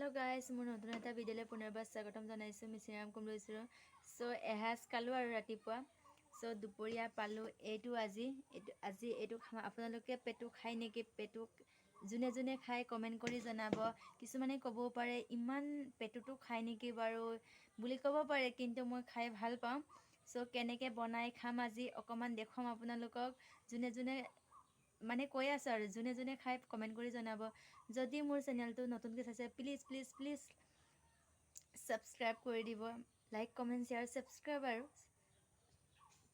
Hello guys মোৰ নতুন এটা ভিডিঅ'লৈ পুনৰবাৰ স্বাগতম জনাইছো মিছিৰাম কুমলৈছো সো এহাজ কালো আৰু ৰাতিপুৱা সো দুপৰীয়া পালো এইটো আজি এইটো আপোনালোকে পেটু খাই নেকি পেটু জুনে জুনে খাই কমেন্ট কৰি জনাব কিছুমানে ক'ব পাৰে ইমান পেটুটো খাই নেকি বাৰু বুলি ক'ব পাৰে কিন্তু মই খাই ভাল পাওঁ সো কেনেকৈ বনাই খাম আজি অকমান দেখুৱাম আপোনালোকক জুনে জুনে মানে কৈ আছে আৰু জুনে জুনে খাই কমেন্ট কৰি জনাব যদি মোৰ চেনেলটো নতুনকৈ চাইছে প্লিজ সাবস্ক্ৰাইব কৰি দিব লাইক কমেন্ট শেয়াৰ সাবস্ক্ৰাইব আৰু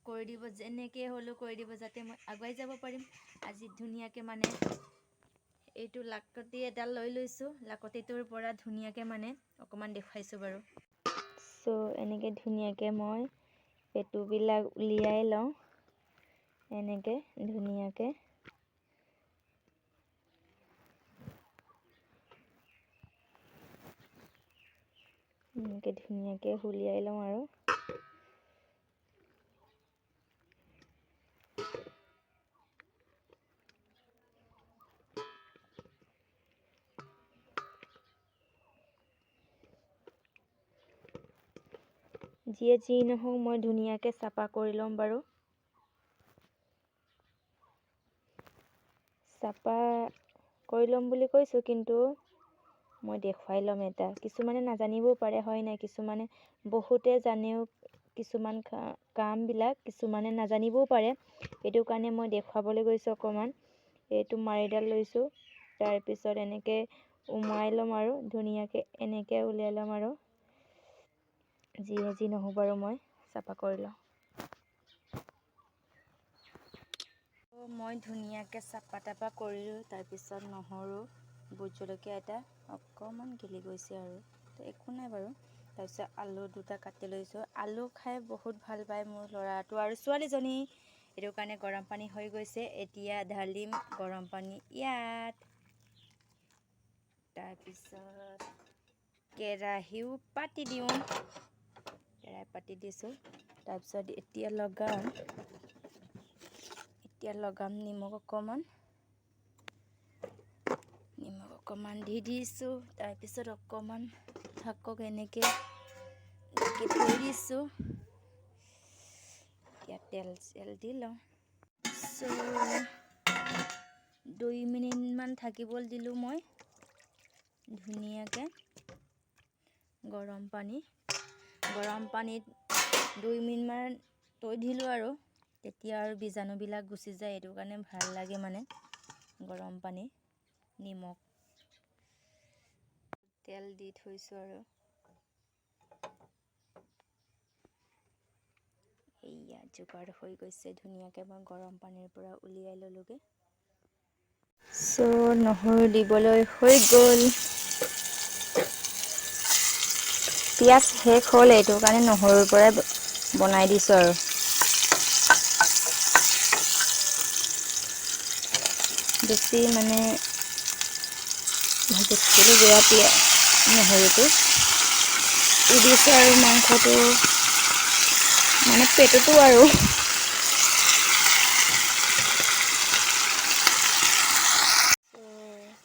কৰি দিব যেনেকৈ হলো কৰি দিব যাতে মই আগুৱাই যাব পাৰিম আজি ধুনীয়াকৈ মানে এইটো লাকতি এটা লৈ লৈছো লাকতিটোৰ পৰা ধুনীয়াকৈ মানে অকমান দেখাইছো বাৰু সো এনেকৈ ধুনীয়াকৈ মই পেটুবিলাক উলিয়াই লওঁ এনেকৈ ধুনীয়াকৈ এনেকৈ ধুনীয়াকৈ উলিয়াই লওঁ আৰু যিয়ে যি নহওক মই ধুনীয়াকৈ চাফা কৰি ল'ম বাৰু চাফা কৰি ল'ম বুলি কৈছোঁ কিন্তু মই দেখুৱাই ল'ম এটা কিছুমানে নাজানিবও পাৰে হয় নাই কিছুমানে বহুতে জানেও কিছুমান কামবিলাক কিছুমানে নাজানিবও পাৰে এইটো কাৰণে মই দেখুৱাবলৈ গৈছোঁ অকমান এইটো মাৰিডাল লৈছোঁ তাৰপিছত এনেকৈ উমাই ল'ম আৰু ধুনীয়াকৈ এনেকৈ উলিয়াই ল'ম আৰু যিয়ে যি নহওক বাৰু মই চাফা কৰি লওঁ মই ধুনীয়াকৈ চাফা তাফা কৰিলোঁ তাৰপিছত নহৰু ভোট জলকীয়া এটা অকণমান গেলি গৈছে আৰু একো নাই বাৰু তাৰপিছত আলু দুটা কাটি লৈছোঁ আলু খাই বহুত ভাল পায় মোৰ ল'ৰাটো আৰু ছোৱালীজনী এইটো কাৰণে গৰম পানী হৈ গৈছে এতিয়া ঢালিম গৰম পানী ইয়াত তাৰপিছত কেৰাহীও পাতি দিওঁ কেৰাহী পাতি দিছোঁ তাৰপিছত এতিয়া লগাম নিমখ অকণমান দি দিছোঁ তাৰপিছত অকণমান থাকক এনেকৈ ঢাকি থৈ দিছোঁ এতিয়া তেল দি লওঁ 2 মিনিটমান থাকিবলৈ দিলোঁ মই ধুনীয়াকৈ গৰম পানীত 2 মিনিটমান থৈ দিলোঁ আৰু তেতিয়া আৰু বীজাণুবিলাক গুচি যায় এইটো কাৰণে ভাল লাগে মানে গৰম পানী নিমখ তেল দি থৈছোঁ আৰু এয়া যোগাৰ হৈ গৈছে ধুনীয়াকৈ মই গৰম পানীৰ পৰা উলিয়াই ল'লোগে সো নহৰু দিবলৈ হৈ গ'ল পিঁয়াজ শেষ হ'ল এইটো কাৰণে নহৰুৰ পৰাই বনাই দিছোঁ আৰু বেছি মানে ভাজিছিলোঁ বেয়া পিঁয়াজ নহৰুটো দি দিছোঁ আৰু মাংসটো মানে পেটুটো আৰু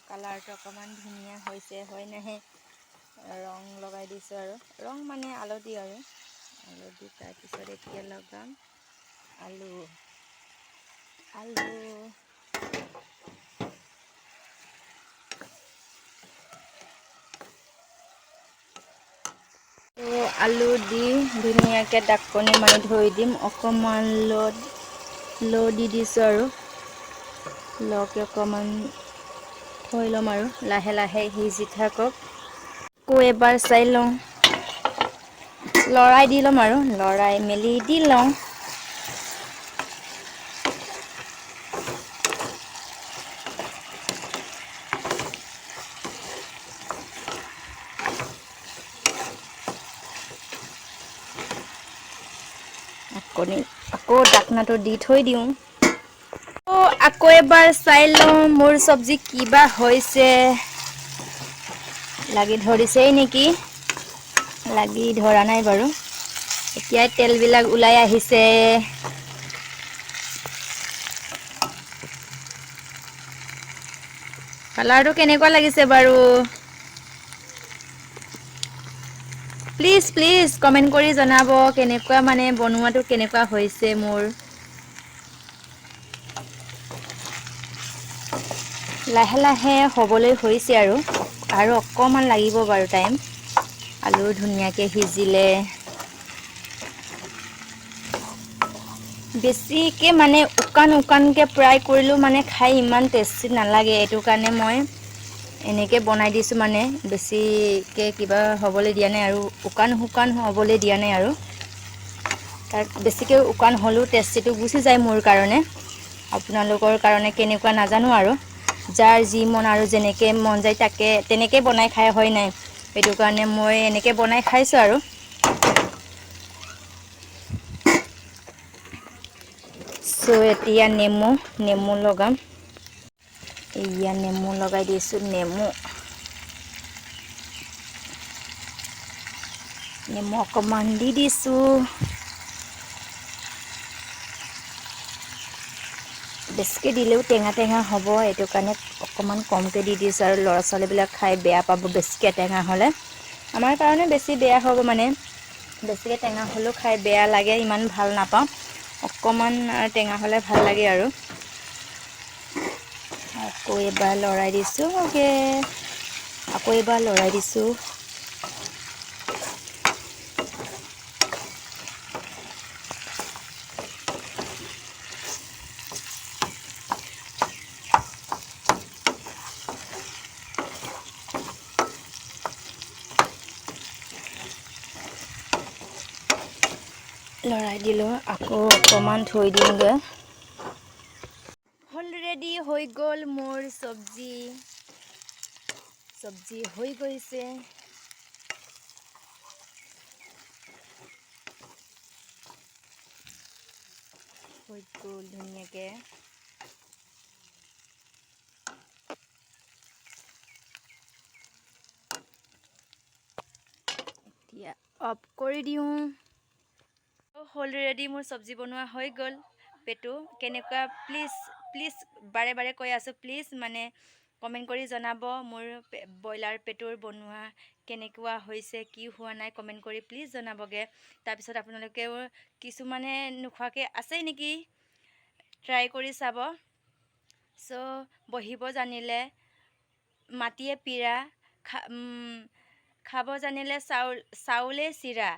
কালাৰটো অকণমান ধুনীয়া হৈছে হয় নাহে ৰং লগাই দিছোঁ আৰু ৰং মানে হালধি আৰু হালধি তাৰপিছত এতিয়া লগাম আলু আলু দি ধুনীয়াকৈ ঢাকনি মাৰি ধৰি দিম অকণমান ল দি দিছোঁ আৰু লকে অকণমান থৈ ল'ম আৰু লাহে লাহে সিজি থাকক আকৌ এবাৰ চাই লওঁ লৰাই দি ল'ম আৰু লৰাই মেলি দি লওঁ আকৌ ঢাকনাটো দি থৈ দিওঁ আকৌ এবাৰ চাই লওঁ মোৰ চব্জি কিবা হৈছে লাগি ধৰিছেই নেকি লাগি ধৰা নাই বাৰু এতিয়া তেলবিলাক ওলাই আহিছে কালাৰটো কেনেকুৱা লাগিছে বাৰু প্লিজ প্লিজ কমেণ্ট কৰি জনাব কেনেকুৱা মানে বনোৱাটো কেনেকুৱা হৈছে মোৰ। লাহে লাহে হ'বলৈ হৈছে আৰু অকণমান লাগিব বাৰু টাইম। আলু ধুনীয়াকৈ সিজিলে বেছিকৈ মানে শুকানকৈ ফ্ৰাই কৰিলেও মানে খাই ইমান টেষ্টি নালাগে। এইটো কাৰণে মই এনেকৈ বনাই দিছোঁ, মানে বেছিকৈ কিবা হ'বলৈ দিয়া নাই আৰু শুকান হ'বলৈ দিয়া নাই আৰু তাত বেছিকৈ শুকান হ'লেও টেষ্টিটো গুচি যায় মোৰ কাৰণে। আপোনালোকৰ কাৰণে কেনেকুৱা নাজানো আৰু যাৰ যি মন আৰু যেনেকৈ মন যায় তাকে তেনেকৈ বনাই খাই হয় নাই। সেইটো কাৰণে মই এনেকৈ বনাই খাইছোঁ আৰু চ' এতিয়া নেমু লগাম। এয়া নেমু লগাই দিছোঁ। নেমু অকণমান দি দিছোঁ। বেছিকৈ দিলেও টেঙা হ'ব, এইটো কাৰণে অকণমান কমকৈ দি দিছোঁ আৰু ল'ৰা ছোৱালীবিলাক খাই বেয়া পাব বেছিকৈ টেঙা হ'লে। আমাৰ কাৰণে বেছি বেয়া হ'ব, মানে বেছিকৈ টেঙা হ'লেও খাই বেয়া লাগে, ইমান ভাল নাপাওঁ। অকণমান টেঙা হ'লে ভাল লাগে আৰু আকৌ এবাৰ লৰাই দিছোঁ। লৰাই দিলোঁ, আকৌ অকণমান থৈ দিওঁগৈ। অলৰেডি হৈ গ'ল মোৰ চব্জি হৈ গৈছে। হৈ গ'ল ধুনীয়াকৈ। এতিয়া অফ কৰি দিওঁ। অলৰেডি মোৰ চব্জি বনোৱা হৈ গ'ল। পেটু কেনেকুৱা প্লিজ বাৰে কৈ আছোঁ, প্লিজ মানে কমেণ্ট কৰি জনাব মোৰ ব্ৰইলাৰ পেটুৰ বনোৱা কেনেকুৱা হৈছে, কি হোৱা নাই কমেণ্ট কৰি প্লিজ জনাবগৈ। তাৰপিছত আপোনালোকেও কিছুমানে নোখোৱাকৈ আছেই নেকি, ট্ৰাই কৰি চাব। চ' বহিব জানিলে মাটিয়ে পিৰা, খাব জানিলে চাউলে চিৰা,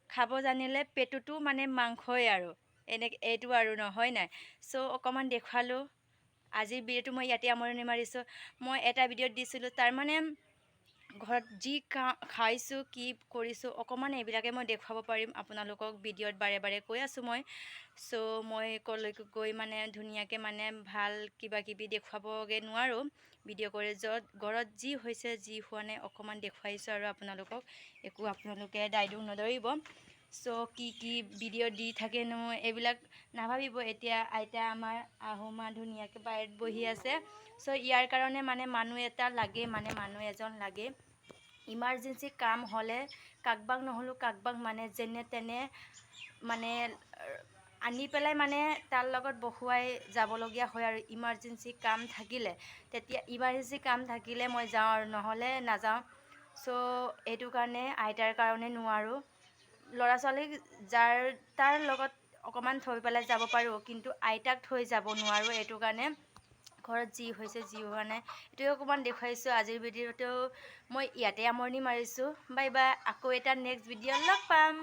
খাব জানিলে পেটুটো মানে মাংসই আৰু এইটো আৰু নহয় নাই। চ' অকণমান দেখুৱালোঁ। আজিৰ ভিডিঅ'টো মই ইয়াতে সামৰণি মাৰিছোঁ। মই এটা ভিডিঅ'ত দিছিলোঁ, তাৰমানে ঘৰত যি খাইছোঁ কি কৰিছোঁ অকণমান এইবিলাকে মই দেখুৱাব পাৰিম আপোনালোকক ভিডিঅ'ত বাৰে কৈ আছোঁ মই। চ' মই ক'লৈকে গৈ মানে ধুনীয়াকৈ মানে ভাল কিবাকিবি দেখুৱাবগৈ নোৱাৰোঁ ভিডিঅ' কৰি। ঘৰত যি হৈছে যি হোৱা নাই অকণমান দেখুৱাইছোঁ আৰু আপোনালোকক। একো আপোনালোকে দায়িত্ব নধৰিব। চ' কি ভিডিঅ' দি থাকেনো এইবিলাক নাভাবিব। এতিয়া আইতা আমাৰ আহুমা ধুনীয়াকৈ বাহিৰত বহি আছে। চ' ইয়াৰ কাৰণে মানে মানুহ এজন লাগে। ইমাৰ্জেঞ্চি কাম হ'লে কাকবাক নহ'লেও কাকবাক মানে যেনে তেনে মানে আনি পেলাই মানে তাৰ লগত বহুৱাই যাবলগীয়া হয় আৰু ইমাৰ্জেঞ্চি কাম থাকিলে। তেতিয়া ইমাৰ্জেঞ্চি কাম থাকিলে মই যাওঁ আৰু নহ'লে নাযাওঁ। চ' এইটো কাৰণে আইতাৰ কাৰণে নোৱাৰোঁ। ল'ৰা ছোৱালীক তাৰ লগত অকণমান থৈ পেলাই যাব পাৰোঁ, কিন্তু আইতাক থৈ যাব নোৱাৰোঁ। এইটো কাৰণে ঘৰত যি হৈছে যি হোৱা নাই এইটোৱে অকণমান দেখুৱাইছোঁ। আজিৰ ভিডিঅ'টো মই ইয়াতে সামৰণি মাৰিছোঁ। Bye bye. আকৌ এটা নেক্সট ভিডিঅ'ত লগ পাম।